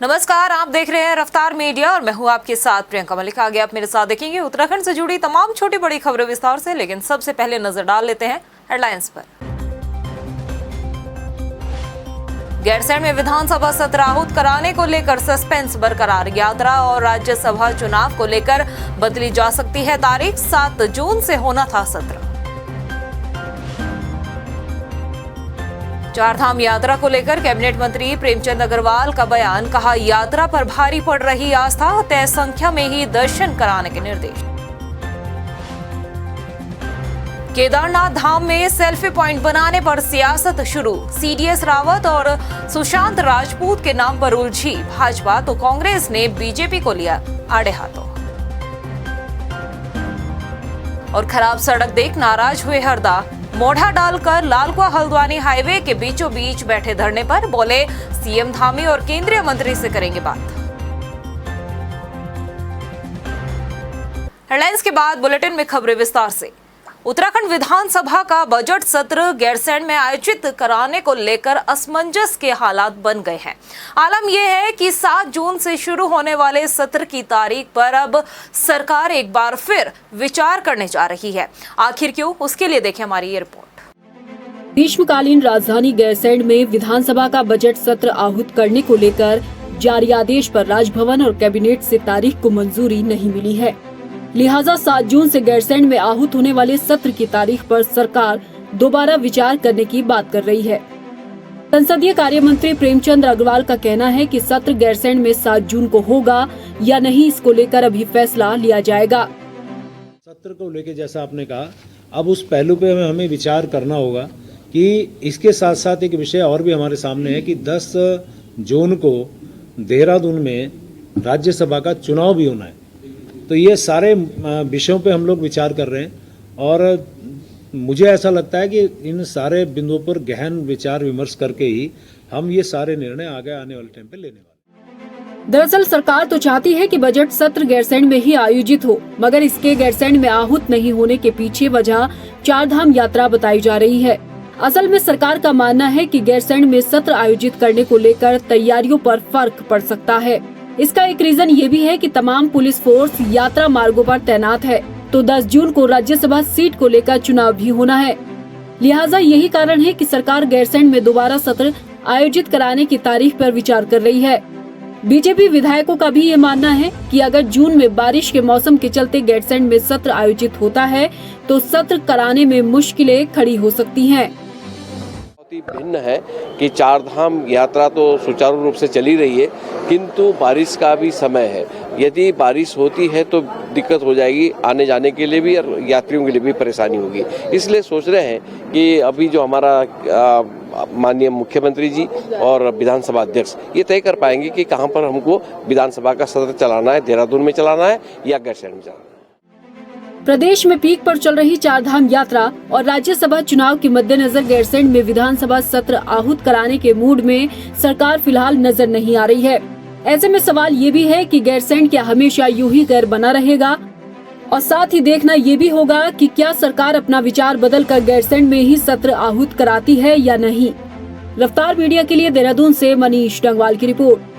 नमस्कार, आप देख रहे हैं रफ्तार मीडिया और मैं हूं आपके साथ प्रियंका मलिक। आगे आप मेरे साथ देखेंगे उत्तराखंड से जुड़ी तमाम छोटी बड़ी खबरें विस्तार से, लेकिन सबसे पहले नजर डाल लेते हैं हेडलाइंस पर। गैरसैंण में विधानसभा सत्र आहूत कराने को लेकर सस्पेंस बरकरार। यात्रा और राज्यसभा चुनाव को लेकर बदली जा सकती है तारीख। 7 जून से होना था सत्र। चारधाम यात्रा को लेकर कैबिनेट मंत्री प्रेमचंद अग्रवाल का बयान। कहा, यात्रा पर भारी पड़ रही आस्था, तय संख्या में ही दर्शन कराने के निर्देश। केदारनाथ धाम में सेल्फी पॉइंट बनाने पर सियासत शुरू। सीडीएस रावत और सुशांत राजपूत के नाम पर उलझी भाजपा, तो कांग्रेस ने बीजेपी को लिया आड़े हाथों। और खराब सड़क देख नाराज हुए हरदा। मोढ़ा डालकर लालकुआ हल्द्वानी हाईवे के बीचों बीच बैठे धरने पर बोले, सीएम धामी और केंद्रीय मंत्री से करेंगे बात। हेडलाइंस के बाद बुलेटिन में खबरें विस्तार से। उत्तराखंड विधानसभा का बजट सत्र गैरसैंण में आयोजित कराने को लेकर असमंजस के हालात बन गए हैं। आलम यह है कि 7 जून से शुरू होने वाले सत्र की तारीख पर अब सरकार एक बार फिर विचार करने जा रही है। आखिर क्यों, उसके लिए देखें हमारी ये रिपोर्ट। ग्रीष्मकालीन राजधानी गैरसैंण में विधानसभा का बजट सत्र आहूत करने को लेकर जारी आदेश पर राजभवन और कैबिनेट से तारीख को मंजूरी नहीं मिली है। लिहाजा 7 जून से गैरसैंण में आहूत होने वाले सत्र की तारीख पर सरकार दोबारा विचार करने की बात कर रही है। संसदीय कार्य मंत्री प्रेमचंद अग्रवाल का कहना है कि सत्र गैरसैंण में 7 जून को होगा या नहीं, इसको लेकर अभी फैसला लिया जाएगा। सत्र को लेकर जैसा आपने कहा, अब उस पहलू पे हमें विचार करना होगा कि इसके साथ साथ एक विषय और भी हमारे सामने है कि 10 जून को देहरादून में राज्यसभा का चुनाव भी होना है। तो ये सारे विषयों पे हम लोग विचार कर रहे हैं और मुझे ऐसा लगता है कि इन सारे बिंदुओं पर गहन विचार विमर्श करके ही हम ये सारे निर्णय आगे आने वाले टाइम पे लेने वाले। दरअसल सरकार तो चाहती है कि बजट सत्र गैरसैंण में ही आयोजित हो, मगर इसके गैरसैंण में आहूत नहीं होने के पीछे वजह चारधाम यात्रा बताई जा रही है। असल में सरकार का मानना है कि गैरसैंण में सत्र आयोजित करने को लेकर तैयारियों पर फर्क पड़ सकता है। इसका एक रीजन ये भी है कि तमाम पुलिस फोर्स यात्रा मार्गों पर तैनात है, तो 10 जून को राज्यसभा सीट को लेकर चुनाव भी होना है। लिहाजा यही कारण है कि सरकार गैरसैंण में दोबारा सत्र आयोजित कराने की तारीख पर विचार कर रही है। बीजेपी विधायकों का भी ये मानना है कि अगर जून में बारिश के मौसम के चलते गैरसैंण में सत्र आयोजित होता है तो सत्र कराने में मुश्किलें खड़ी हो सकती हैं। भिन्न है कि चारधाम यात्रा तो सुचारू रूप से चली रही है, किंतु बारिश का भी समय है। यदि बारिश होती है तो दिक्कत हो जाएगी, आने जाने के लिए भी और यात्रियों के लिए भी परेशानी होगी। इसलिए सोच रहे हैं कि अभी जो हमारा माननीय मुख्यमंत्री जी और विधानसभा अध्यक्ष ये तय कर पाएंगे कि कहां पर हमको विधानसभा का सत्र चलाना है, देहरादून में चलाना है या गैरसैंण में चलाना है। प्रदेश में पीक पर चल रही चारधाम यात्रा और राज्यसभा चुनाव के मद्देनजर गैरसैंण में विधानसभा सत्र आहूत कराने के मूड में सरकार फिलहाल नजर नहीं आ रही है। ऐसे में सवाल ये भी है कि गैरसैंण क्या हमेशा यूं ही गैर बना रहेगा, और साथ ही देखना ये भी होगा कि क्या सरकार अपना विचार बदलकर गैरसैंण में ही सत्र आहूत कराती है या नहीं। रफ्तार मीडिया के लिए देहरादून से मनीष डंगवाल की रिपोर्ट।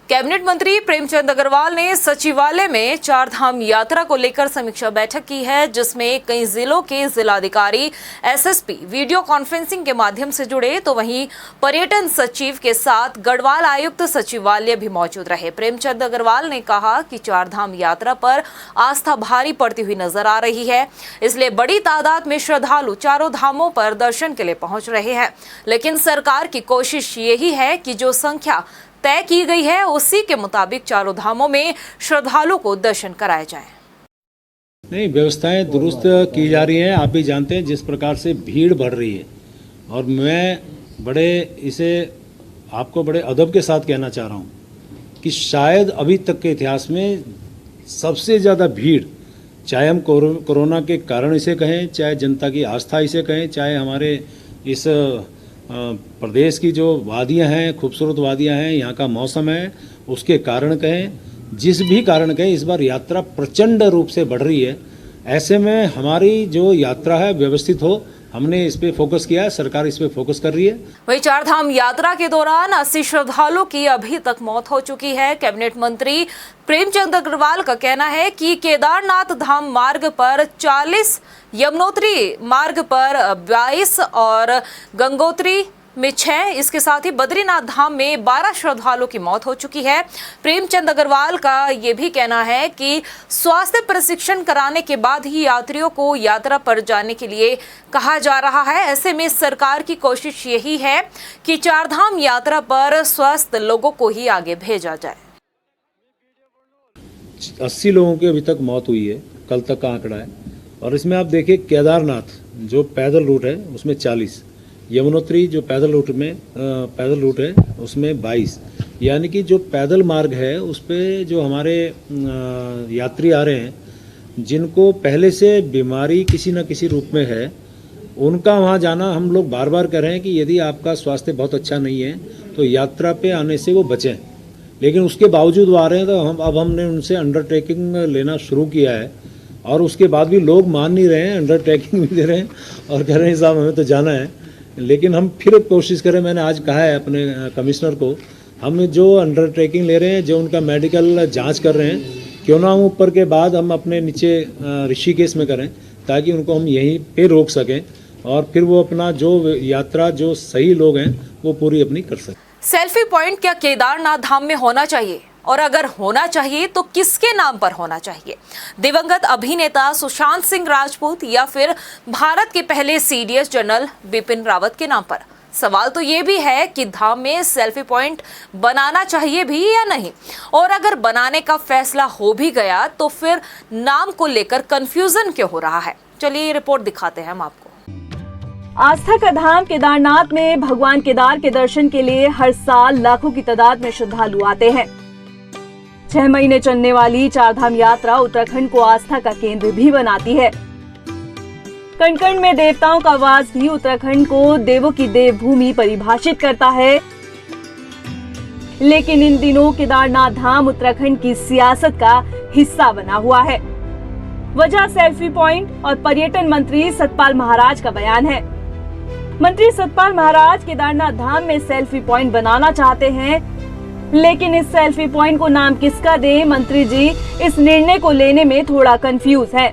कैबिनेट मंत्री प्रेमचंद अग्रवाल ने सचिवालय में चारधाम यात्रा को लेकर समीक्षा बैठक की है, जिसमें कई जिलों के जिलाधिकारी, एसएसपी वीडियो कॉन्फ्रेंसिंग के माध्यम से जुड़े, तो वहीं पर्यटन सचिव के साथ गढ़वाल आयुक्त सचिवालय भी मौजूद रहे। प्रेमचंद अग्रवाल ने कहा कि चारधाम यात्रा पर आस्था भारी पड़ती हुई नजर आ रही है, इसलिए बड़ी तादाद में श्रद्धालु चारों धामों पर दर्शन के लिए पहुंच रहे हैं। लेकिन सरकार की कोशिश यही है कि जो संख्या तय की गई है उसी के मुताबिक चारों धामों में श्रद्धालुओं को दर्शन कराए जाएं। नहीं, व्यवस्थाएं दुरुस्त की जा रही हैं। आप भी जानते हैं जिस प्रकार से भीड़ बढ़ रही है, और मैं आपको बड़े अदब के साथ कहना चाह रहा हूं कि शायद अभी तक के इतिहास में सबसे ज़्यादा भीड़, चाहे हम कोरोना के कारण इसे कहें, चाहे जनता की आस्था इसे कहें, चाहे हमारे इस प्रदेश की जो वादियां हैं, खूबसूरत वादियां हैं, यहाँ का मौसम है, उसके कारण कहें, जिस भी कारण कहें, इस बार यात्रा प्रचंड रूप से बढ़ रही है। ऐसे में हमारी जो यात्रा है व्यवस्थित हो, हमने इस पे फोकस किया है, सरकार इस पे फोकस कर रही है। वहीं चारधाम यात्रा के दौरान 80 श्रद्धालुओं की अभी तक मौत हो चुकी है। कैबिनेट मंत्री प्रेमचंद अग्रवाल का कहना है कि केदारनाथ धाम मार्ग पर 40, यमुनोत्री मार्ग पर 22 और गंगोत्री में 6, इसके साथ ही बद्रीनाथ धाम में 12 श्रद्धालुओं की मौत हो चुकी है। प्रेमचंद अग्रवाल का ये भी कहना है कि स्वास्थ्य प्रशिक्षण कराने के बाद ही यात्रियों को यात्रा पर जाने के लिए कहा जा रहा है। ऐसे में सरकार की कोशिश यही है कि चारधाम यात्रा पर स्वस्थ लोगों को ही आगे भेजा जाए। 80 लोगों की अभी तक मौत हुई है, कल तक का आंकड़ा है। और इसमें आप देखिए केदारनाथ जो पैदल रूट है उसमें 40, यमुनोत्री जो पैदल रूट है उसमें 22, यानी कि जो पैदल मार्ग है उस पे जो हमारे यात्री आ रहे हैं जिनको पहले से बीमारी किसी न किसी रूप में है, उनका वहाँ जाना हम लोग बार बार कह रहे हैं कि यदि आपका स्वास्थ्य बहुत अच्छा नहीं है तो यात्रा पे आने से वो बचें। लेकिन उसके बावजूद वो आ रहे हैं तो अब हमने उनसे अंडरटेकिंग लेना शुरू किया है और उसके बाद भी लोग मान नहीं रहे हैं, अंडरटेकिंग भी दे रहे हैं और कह रहे हैं साहब हमें तो जाना है। लेकिन हम फिर कोशिश करें, मैंने आज कहा है अपने कमिश्नर को, हम जो अंडरटेकिंग ले रहे हैं, जो उनका मेडिकल जांच कर रहे हैं, क्यों ना ऊपर के बाद हम अपने नीचे ऋषिकेश में करें ताकि उनको हम यहीं पे रोक सकें और फिर वो अपना जो यात्रा जो सही लोग हैं वो पूरी अपनी कर सकें। सेल्फी पॉइंट क्या केदारनाथ धाम में होना चाहिए, और अगर होना चाहिए तो किसके नाम पर होना चाहिए? दिवंगत अभिनेता सुशांत सिंह राजपूत या फिर भारत के पहले सीडीएस जनरल बिपिन रावत के नाम पर? सवाल तो ये भी है कि धाम में सेल्फी पॉइंट बनाना चाहिए भी या नहीं, और अगर बनाने का फैसला हो भी गया तो फिर नाम को लेकर कंफ्यूजन क्यों हो रहा है? चलिए ये रिपोर्ट दिखाते हैं हम आपको। आस्था का धाम केदारनाथ में भगवान केदार के दर्शन के लिए हर साल लाखों की तादाद में श्रद्धालु आते हैं। 6 महीने चलने वाली चारधाम यात्रा उत्तराखंड को आस्था का केंद्र भी बनाती है। कण कण में देवताओं का वास भी उत्तराखंड को देवों की देवभूमि परिभाषित करता है। लेकिन इन दिनों केदारनाथ धाम उत्तराखंड की सियासत का हिस्सा बना हुआ है। वजह सेल्फी पॉइंट और पर्यटन मंत्री सतपाल महाराज का बयान है। मंत्री सतपाल महाराज केदारनाथ धाम में सेल्फी पॉइंट बनाना चाहते हैं, लेकिन इस सेल्फी पॉइंट को नाम किसका दें, मंत्री जी इस निर्णय को लेने में थोड़ा कंफ्यूज है।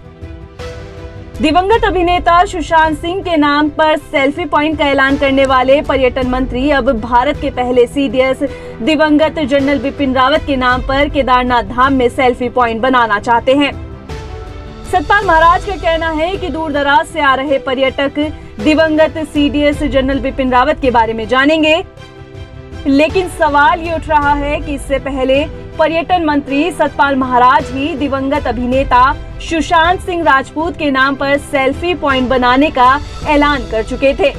दिवंगत अभिनेता सुशांत सिंह के नाम पर सेल्फी पॉइंट का ऐलान करने वाले पर्यटन मंत्री अब भारत के पहले सीडीएस दिवंगत जनरल बिपिन रावत के नाम पर केदारनाथ धाम में सेल्फी पॉइंट बनाना चाहते हैं। सतपाल महाराज का कहना है कि दूर दराज से आ रहे पर्यटक दिवंगत सीडीएस जनरल बिपिन रावत के बारे में जानेंगे, लेकिन सवाल ये उठ रहा है कि इससे पहले पर्यटन मंत्री सतपाल महाराज ही दिवंगत अभिनेता सुशांत सिंह राजपूत के नाम पर सेल्फी पॉइंट बनाने का ऐलान कर चुके थे।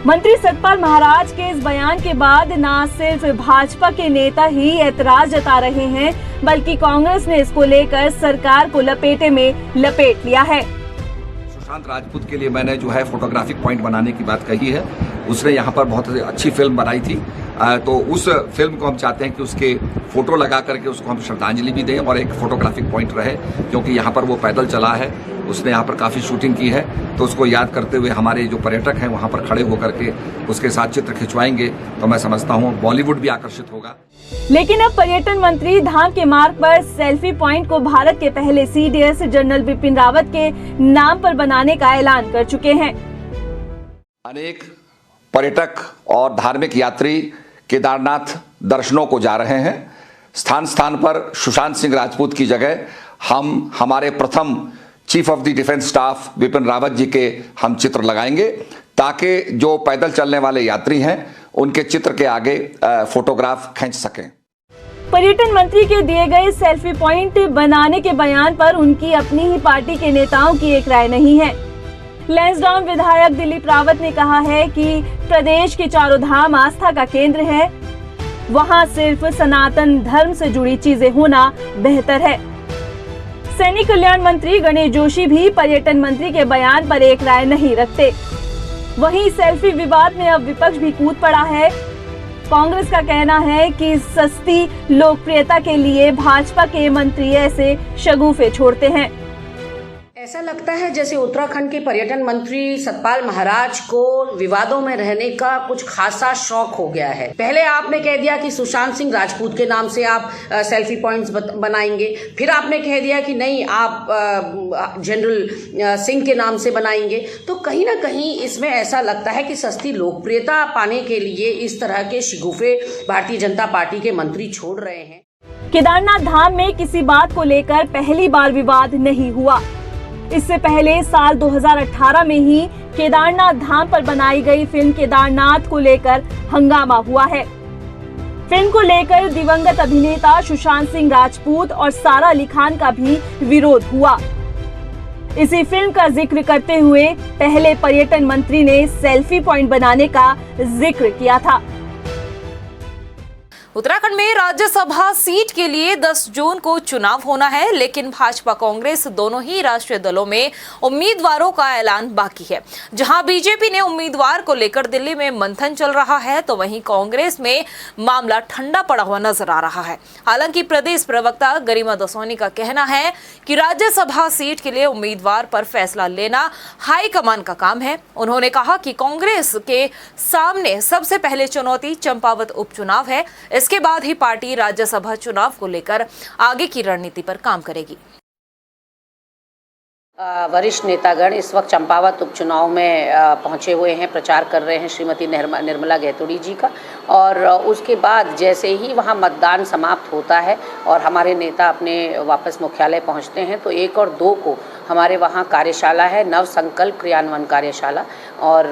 मंत्री सतपाल महाराज के इस बयान के बाद न सिर्फ भाजपा के नेता ही ऐतराज जता रहे हैं, बल्कि कांग्रेस ने इसको लेकर सरकार को लपेटे में लपेट लिया है। सुशांत राजपूत के लिए मैंने जो है फोटोग्राफिक पॉइंट बनाने की बात कही है। उसने यहाँ पर बहुत अच्छी फिल्म बनाई थी, तो उस फिल्म को हम चाहते हैं कि उसके फोटो लगा करके उसको हम श्रद्धांजलि भी दें और एक फोटोग्राफिक पॉइंट रहे, क्योंकि यहाँ पर वो पैदल चला है, उसने यहाँ पर काफ़ी शूटिंग की है, तो उसको याद करते हुए हमारे जो पर्यटक हैं वहाँ पर खड़े होकर के उसके साथ चित्र खिंचवाएंगे, तो मैं समझता हूँ बॉलीवुड भी आकर्षित होगा। लेकिन अब पर्यटन मंत्री धाम के मार्ग पर सेल्फी पॉइंट को भारत के पहले सीडीएस जनरल बिपिन रावत के नाम पर बनाने का ऐलान कर चुके हैं। अनेक पर्यटक और धार्मिक यात्री केदारनाथ दर्शनों को जा रहे हैं। स्थान स्थान पर सुशांत सिंह राजपूत की जगह हम हमारे प्रथम chief of the defence staff Bipin Rawat ji के हम चित्र लगाएंगे, ताकि जो पैदल चलने वाले यात्री हैं उनके चित्र के आगे फोटोग्राफ खींच सकें। पर्यटन मंत्री के दिए गए सेल्फी पॉइंट बनाने के बयान पर उनकी अपनी ही पार्टी के नेताओं की एक राय नहीं है। लैंसडाउन विधायक दिलीप रावत ने कहा है कि प्रदेश के चारों धाम आस्था का केंद्र है, वहां सिर्फ सनातन धर्म से जुड़ी चीजें होना बेहतर है। सैनिक कल्याण मंत्री गणेश जोशी भी पर्यटन मंत्री के बयान पर एक राय नहीं रखते। वहीं सेल्फी विवाद में अब विपक्ष भी कूद पड़ा है। कांग्रेस का कहना है कि सस्ती लोकप्रियता के लिए भाजपा के मंत्री ऐसे शगुफे छोड़ते हैं। ऐसा लगता है जैसे उत्तराखंड के पर्यटन मंत्री सतपाल महाराज को विवादों में रहने का कुछ खासा शौक हो गया है। पहले आपने कह दिया कि सुशांत सिंह राजपूत के नाम से आप सेल्फी पॉइंट्स बनाएंगे, फिर आपने कह दिया कि नहीं आप जनरल सिंह के नाम से बनाएंगे। तो कहीं ना कहीं इसमें ऐसा लगता है कि सस्ती लोकप्रियता पाने के लिए इस तरह के शिगुफे भारतीय जनता पार्टी के मंत्री छोड़ रहे हैं। केदारनाथ धाम में किसी बात को लेकर पहली बार विवाद नहीं हुआ। इससे पहले साल 2018 में ही केदारनाथ धाम पर बनाई गई फिल्म केदारनाथ को लेकर हंगामा हुआ है। फिल्म को लेकर दिवंगत अभिनेता सुशांत सिंह राजपूत और सारा अली खान का भी विरोध हुआ। इसी फिल्म का जिक्र करते हुए पहले पर्यटन मंत्री ने सेल्फी पॉइंट बनाने का जिक्र किया था। उत्तराखंड में राज्यसभा सीट के लिए 10 जून को चुनाव होना है, लेकिन भाजपा कांग्रेस दोनों ही राष्ट्रीय दलों में उम्मीदवारों का ऐलान बाकी है। जहां बीजेपी ने उम्मीदवार को लेकर दिल्ली में मंथन चल रहा है, तो वहीं कांग्रेस में मामला ठंडा पड़ा हुआ नजर आ रहा है। हालांकि प्रदेश प्रवक्ता गरिमा दसौनी का कहना है कि राज्यसभा सीट के लिए उम्मीदवार पर फैसला लेना हाईकमान का काम है। उन्होंने कहा कि कांग्रेस के सामने सबसे पहले चुनौती चंपावत उपचुनाव है। इसके बाद ही पार्टी राज्यसभा चुनाव को लेकर आगे की रणनीति पर काम करेगी। वरिष्ठ नेतागण इस वक्त चंपावत उपचुनाव में पहुंचे हुए हैं, प्रचार कर रहे हैं श्रीमती निर्मला गैतोड़ी जी का। और उसके बाद जैसे ही वहां मतदान समाप्त होता है और हमारे नेता अपने वापस मुख्यालय पहुंचते हैं, तो 1 और 2 को हमारे वहां कार्यशाला है, नव संकल्प क्रियान्वयन कार्यशाला, और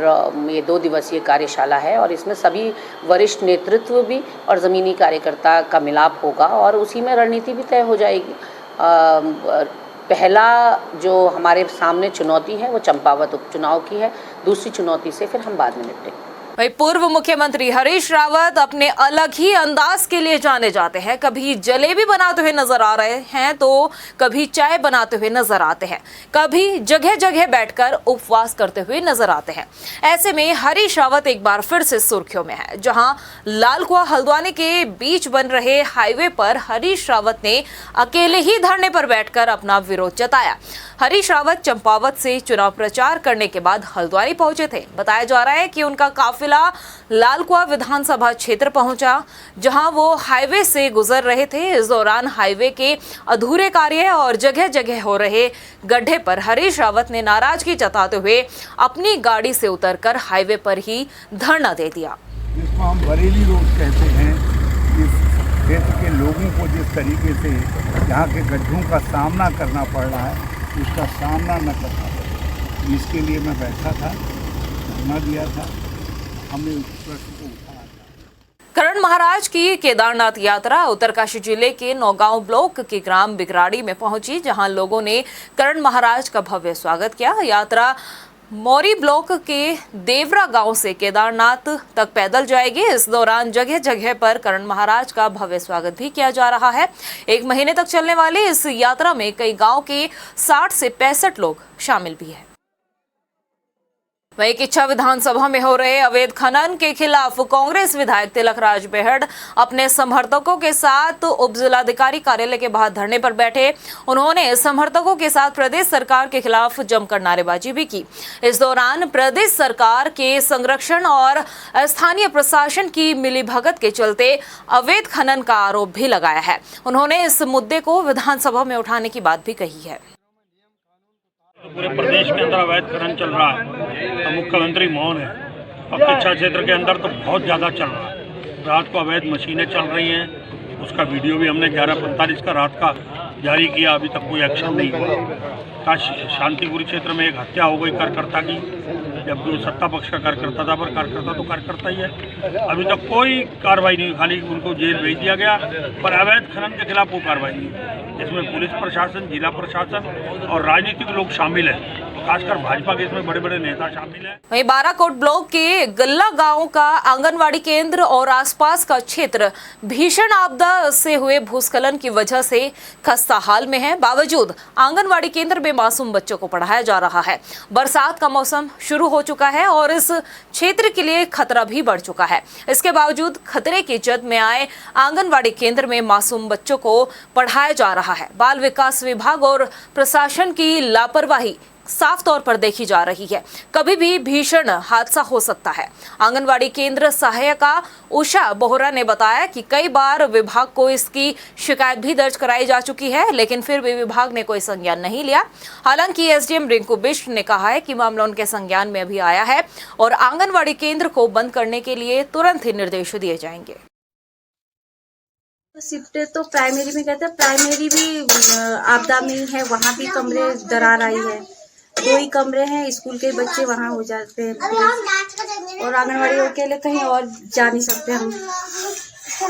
ये 2 दिवसीय कार्यशाला है। और इसमें सभी वरिष्ठ नेतृत्व भी और ज़मीनी कार्यकर्ता का मिलाप होगा और उसी में रणनीति भी तय हो जाएगी। पहला जो हमारे सामने चुनौती है वो चंपावत उपचुनाव की है, दूसरी चुनौती से फिर हम बाद में निपटेंगे। वहीं पूर्व मुख्यमंत्री हरीश रावत अपने अलग ही अंदाज के लिए जाने जाते हैं। कभी जलेबी बनाते हुए नजर आ रहे हैं, तो कभी चाय बनाते हुए नजर आते हैं, कभी जगह जगह बैठकर उपवास करते हुए नजर आते हैं। ऐसे में हरीश रावत एक बार फिर से सुर्खियों में है, जहां लाल कुआं हल्द्वानी के बीच बन रहे हाईवे पर हरीश रावत ने अकेले ही धरने पर बैठकर अपना विरोध जताया। हरीश रावत चंपावत से चुनाव प्रचार करने के बाद हल्द्वानी पहुंचे थे। बताया जा रहा है कि उनका काफिला लाल कुआं विधानसभा क्षेत्र पहुंचा, जहां वो हाईवे से गुजर रहे थे। इस दौरान हाईवे के अधूरे कार्य और जगह जगह हो रहे गड्ढे पर हरीश रावत ने नाराजगी जताते हुए अपनी गाड़ी से उतरकर हाईवे पर ही धरना दे दिया। जिसको हम बरेली रोड कहते हैं, इस क्षेत्र के लोगों को जिस तरीके से यहाँ के गड्ढों का सामना करना पड़ रहा है, उसका सामना न कर पाए, इसके लिए मैं बैठा था, धरना दिया था। हमने उस प्रश्न को उठाया। करण महाराज की केदारनाथ यात्रा उत्तरकाशी जिले के नौगांव ब्लॉक के ग्राम बिगराड़ी में पहुंची, जहां लोगों ने करण महाराज का भव्य स्वागत किया। यात्रा मौरी ब्लॉक के देवरा गांव से केदारनाथ तक पैदल जाएगी। इस दौरान जगह जगह पर करण महाराज का भव्य स्वागत भी किया जा रहा है। 1 महीने तक चलने वाली इस यात्रा में कई गांव के 60 से 65 लोग शामिल भी हैं। वहीं किच्छा विधानसभा में हो रहे अवैध खनन के खिलाफ कांग्रेस विधायक तिलक राज बेहड़ अपने समर्थकों के साथ उप जिलाधिकारी कार्यालय के बाहर धरने पर बैठे। उन्होंने समर्थकों के साथ प्रदेश सरकार के खिलाफ जमकर नारेबाजी भी की। इस दौरान प्रदेश सरकार के संरक्षण और स्थानीय प्रशासन की मिलीभगत के चलते अवैध खनन का आरोप भी लगाया है। उन्होंने इस मुद्दे को विधानसभा में उठाने की बात भी कही है। तो पूरे प्रदेश के अंदर अवैध खनन चल रहा है, तो मुख्यमंत्री मौन है। अब किच्छा क्षेत्र के अंदर तो बहुत ज़्यादा चल रहा है। रात को अवैध मशीनें चल रही हैं, उसका वीडियो भी हमने 11:45 का रात का जारी किया। अभी तक कोई एक्शन नहीं हुआ। शांतिपुरी क्षेत्र में एक हत्या हो गई कार्यकर्ता की, जबकि वो सत्ता पक्ष का कार्यकर्ता था, पर कार्यकर्ता तो कार्यकर्ता ही है। अभी तक कोई कार्रवाई नहीं हुई, खाली उनको जेल भेज दिया गया, पर अवैध खनन के खिलाफ कोई कार्रवाई नहीं। इसमें पुलिस प्रशासन, जिला प्रशासन और राजनीतिक लोग शामिल हैं। खासकर भाजपा के इसमें बड़े बड़े नेता शामिल हैं। वहीं बाराकोट ब्लॉक के गल्ला गांव का आंगनवाड़ी केंद्र और आसपास का क्षेत्र भीषण आपदा से हुए भूस्खलन की वजह से खस्ता हाल में है। बावजूद आंगनवाड़ी केंद्र में मासूम बच्चों को पढ़ाया जा रहा है। बरसात का मौसम शुरू हो चुका है और इस क्षेत्र के लिए खतरा भी बढ़ चुका है। इसके बावजूद खतरे की जद में आए आंगनवाड़ी केंद्र में मासूम बच्चों को पढ़ाया जा रहा है। बाल विकास विभाग और प्रशासन की लापरवाही साफ तौर पर देखी जा रही है। कभी भी भीषण हादसा हो सकता है। आंगनवाड़ी केंद्र सहायिका उषा बोहरा ने बताया कि कई बार विभाग को इसकी शिकायत भी दर्ज कराई जा चुकी है, लेकिन फिर भी विभाग ने कोई संज्ञान नहीं लिया। हालांकि एसडीएम रिंकू बिष्ट ने कहा है कि मामला उनके संज्ञान में अभी आया है और आंगनवाड़ी केंद्र को बंद करने के लिए तुरंत ही निर्देश दिए जाएंगे। शिफ्ट तो प्राइमरी में कहते हैं, प्राइमरी भी आपदा में है, वहाँ भी कमरे दरार आई है। 2 ही कमरे हैं, स्कूल के बच्चे वहाँ हो जाते हैं और आंगनवाड़ी अकेले कहीं और जा नहीं सकते हम।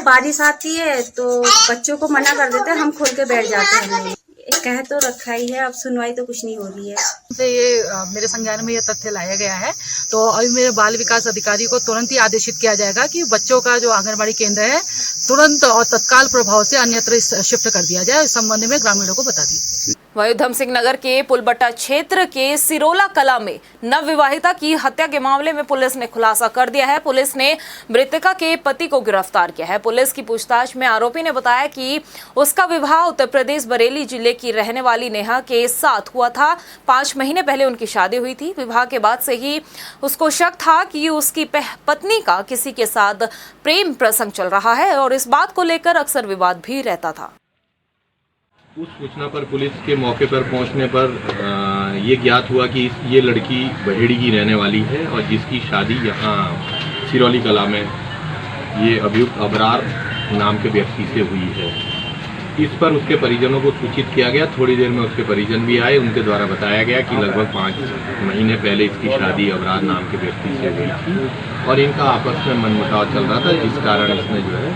बारिश आती है तो बच्चों को मना कर देते हैं, हम खोल के बैठ जाते हैं। कह तो रखा ही है, अब सुनवाई तो कुछ नहीं हो रही है। ये मेरे संज्ञान में ये तथ्य लाया गया है, तो अभी मेरे बाल विकास अधिकारी को तुरंत ही आदेशित किया जाएगा कि बच्चों का जो आंगनबाड़ी केंद्र है तुरंत और तत्काल प्रभाव से अन्यत्र शिफ्ट कर दिया जाए। इस संबंध में ग्रामीणों को बता दिया। वहीं उधम सिंह नगर के पुलबट्टा क्षेत्र के सिरोला कला में नवविवाहिता की हत्या के मामले में पुलिस ने खुलासा कर दिया है। पुलिस ने मृतका के पति को गिरफ्तार किया है। पुलिस की पूछताछ में आरोपी ने बताया कि उसका विवाह उत्तर प्रदेश बरेली जिले की रहने वाली नेहा के साथ हुआ था। 5 महीने पहले उनकी शादी हुई थी। विवाह के बाद से ही उसको शक था कि उसकी पत्नी का किसी के साथ प्रेम प्रसंग चल रहा है और इस बात को लेकर अक्सर विवाद भी रहता था। उस सूचना पर पुलिस के मौके पर पहुंचने पर ये ज्ञात हुआ कि ये लड़की बहेड़ी की रहने वाली है और जिसकी शादी यहाँ सिरौली कला में ये अभियुक्त अबरार नाम के व्यक्ति से हुई है। इस पर उसके परिजनों को सूचित किया गया। थोड़ी देर में उसके परिजन भी आए। उनके द्वारा बताया गया कि लगभग 5 महीने पहले इसकी शादी अबरार नाम के व्यक्ति से हुई थी और इनका आपस में मनमुटाव चल रहा था, जिस कारण इसने जो है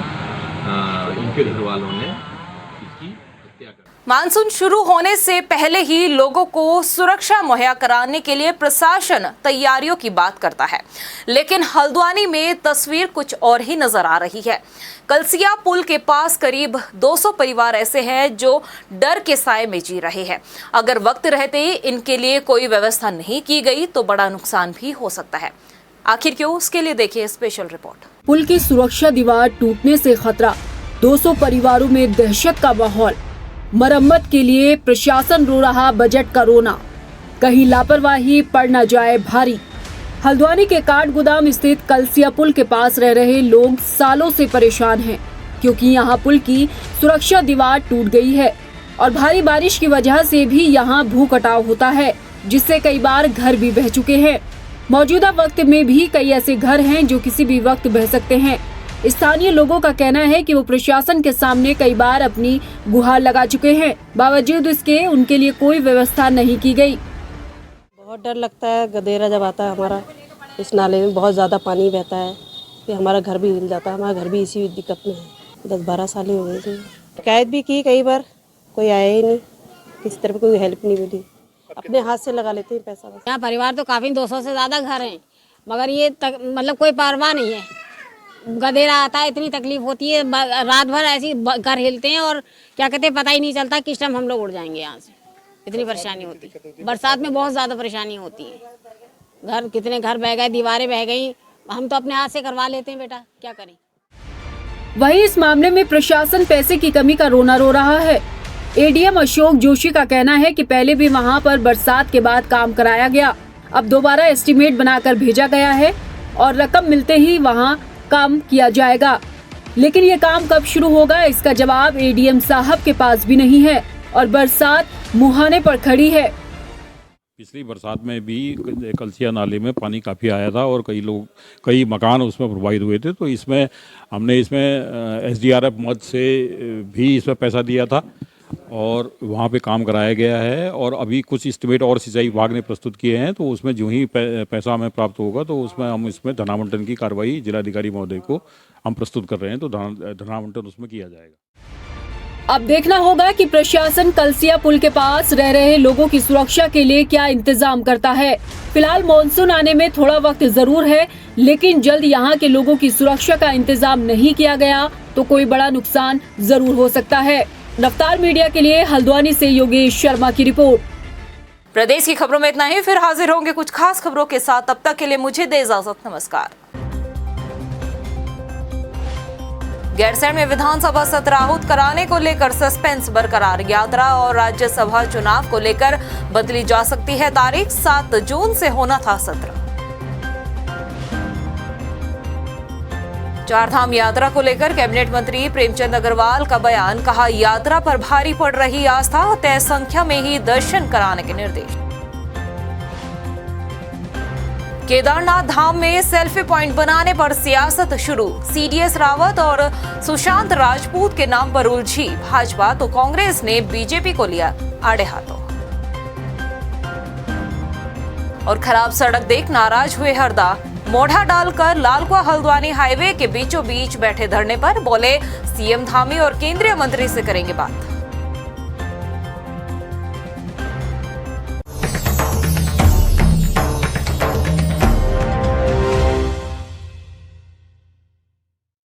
इनके घर वालों ने मानसून शुरू होने से पहले ही लोगों को सुरक्षा मुहैया कराने के लिए प्रशासन तैयारियों की बात करता है, लेकिन हल्द्वानी में तस्वीर कुछ और ही नजर आ रही है। कलसिया पुल के पास करीब 200 परिवार ऐसे हैं जो डर के साए में जी रहे हैं। अगर वक्त रहते इनके लिए कोई व्यवस्था नहीं की गई तो बड़ा नुकसान भी हो सकता है। आखिर क्यों, उसके लिए देखिए स्पेशल रिपोर्ट। पुल की सुरक्षा दीवार टूटने से खतरा, 200 परिवारों में दहशत का माहौल। मरम्मत के लिए प्रशासन रो रहा बजट का रोना, कहीं लापरवाही पड़ न जाए भारी। हल्द्वानी के काठगोदाम स्थित कलसिया पुल के पास रह रहे लोग सालों से परेशान हैं, क्योंकि यहाँ पुल की सुरक्षा दीवार टूट गई है और भारी बारिश की वजह से भी यहाँ भू कटाव होता है, जिससे कई बार घर भी बह चुके हैं। मौजूदा वक्त में भी कई ऐसे घर हैं जो किसी भी वक्त बह सकते हैं। स्थानीय लोगों का कहना है कि वो प्रशासन के सामने कई बार अपनी गुहार लगा चुके हैं, बावजूद इसके उनके लिए कोई व्यवस्था नहीं की गई। बहुत डर लगता है, गदेरा जब आता है हमारा, इस नाले में बहुत ज़्यादा पानी बहता है, फिर हमारा घर भी हिल जाता है। हमारा घर भी इसी दिक्कत में है। 10-12 साल हो गए थे, शिकायत भी की कई बार, कोई आया ही नहीं, किसी तरफ कोई हेल्प नहीं मिली। अपने हाथ से लगा लेते हैं पैसा। यहाँ परिवार तो काफ़ी 200 से ज़्यादा घर हैं, मगर ये मतलब कोई परवाह नहीं है। गदेरा आता है, इतनी तकलीफ होती है, रात भर ऐसी घर हिलते हैं और क्या कहते हैं पता ही नहीं चलता किस टाइम हम लोग उड़ जाएंगे यहाँ से। इतनी परेशानी होती है, बरसात में बहुत ज़्यादा परेशानी होती है। कितने घर बह गए, दीवारें बह गई, हम तो अपने हाथ से करवा लेते हैं बेटा, क्या करें। वहीं इस मामले में प्रशासन पैसे की कमी का रोना रो रहा है। एडीएम अशोक जोशी का कहना है कि पहले भी वहां पर बरसात के बाद काम कराया गया, अब दोबारा एस्टीमेट बनाकर भेजा गया है और रकम मिलते ही वहां काम किया जाएगा, लेकिन ये काम कब शुरू होगा इसका जवाब एडीएम साहब के पास भी नहीं है और बरसात मुहाने पर खड़ी है। पिछली बरसात में भी कलसिया नाले में पानी काफ़ी आया था और कई मकान उसमें प्रभावित हुए थे, तो हमने इसमें एसडीआरएफ मद से भी इसमें पैसा दिया था और वहाँ पे काम कराया गया है और अभी कुछ एस्टीमेट और सिंचाई विभाग ने प्रस्तुत किए हैं, तो उसमें जो ही पैसा हमें प्राप्त होगा तो उसमें हम इसमें धनावंटन की कार्रवाई जिलाधिकारी महोदय को हम प्रस्तुत कर रहे हैं, तो धनावंटन उसमें किया जाएगा। अब देखना होगा कि प्रशासन कलसिया पुल के पास रह रहे लोगों की सुरक्षा के लिए क्या इंतजाम करता है। फिलहाल मॉनसून आने में थोड़ा वक्त जरूर है, लेकिन जल्द यहाँ के लोगों की सुरक्षा का इंतजाम नहीं किया गया तो कोई बड़ा नुकसान जरूर हो सकता है। रफ्तार मीडिया के लिए हल्द्वानी से योगेश शर्मा की रिपोर्ट। प्रदेश की खबरों में इतना ही, फिर हाजिर होंगे कुछ खास खबरों के साथ। तब तक के लिए मुझे दे इजाजत, नमस्कार। गैरसैंण में विधानसभा सत्र आहूत कराने को लेकर सस्पेंस बरकरार। यात्रा और राज्यसभा चुनाव को लेकर बदली जा सकती है तारीख। 7 जून से होना था सत्र। चारधाम यात्रा को लेकर कैबिनेट मंत्री प्रेमचंद अग्रवाल का बयान। कहा, यात्रा पर भारी पड़ रही आस्था, तय संख्या में ही दर्शन कराने के निर्देश। केदारनाथ धाम में सेल्फी पॉइंट बनाने पर सियासत शुरू। सीडीएस रावत और सुशांत राजपूत के नाम पर उलझी भाजपा तो कांग्रेस ने बीजेपी को लिया आड़े हाथों। और खराब सड़क देख नाराज हुए हरदा। मोढ़ा डालकर लालकुआ हल्द्वानी हाईवे के बीचों बीच बैठे धरने पर बोले, सीएम धामी और केंद्रीय मंत्री से करेंगे बात।